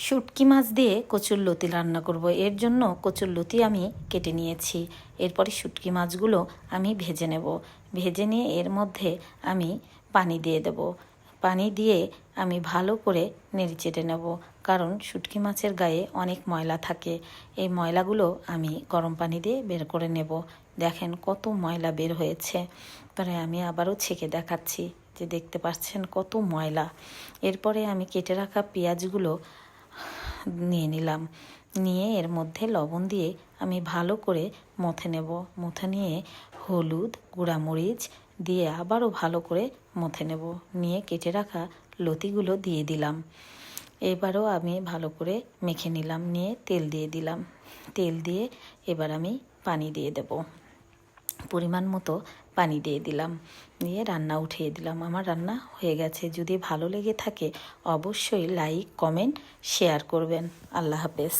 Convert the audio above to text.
শুটকি মাছ দিয়ে কচুরলতি রান্না করব। এর জন্য কচুরলতি আমি কেটে নিয়েছি। এরপরে শুটকি মাছগুলো আমি ভেজে নেব। ভেজে নিয়ে এর মধ্যে আমি পানি দিয়ে দেব। পানি দিয়ে আমি ভালো করে নেড়েচেড়ে নেব, কারণ শুটকি মাছের গায়ে অনেক ময়লা থাকে। এই ময়লাগুলো আমি গরম পানি দিয়ে বের করে নেব। দেখেন কত ময়লা বের হয়েছে। পরে আমি আবারও ছেঁকে দেখাচ্ছি যে দেখতে পাচ্ছেন কত ময়লা। এরপরে আমি কেটে রাখা পেঁয়াজগুলো নিয়ে নিলাম। নিয়ে এর মধ্যে লবণ দিয়ে আমি ভালো করে মথে নেব। মথে নিয়ে হলুদ, গুঁড়ামরিচ দিয়ে আবারও ভালো করে মথে নেব। নিয়ে কেটে রাখা লতিগুলো দিয়ে দিলাম। এবারও আমি ভালো করে মেখে নিলাম। নিয়ে তেল দিয়ে দিলাম। তেল দিয়ে এবার আমি পানি দিয়ে দেব। পরিমাণ মতো পানি দিয়ে দিলাম। দিয়ে রান্না উঠিয়ে দিলাম। আমার রান্না হয়ে গেছে। যদি ভালো লেগে থাকে অবশ্যই লাইক, কমেন্ট, শেয়ার করবেন। আল্লাহ হাফেজ।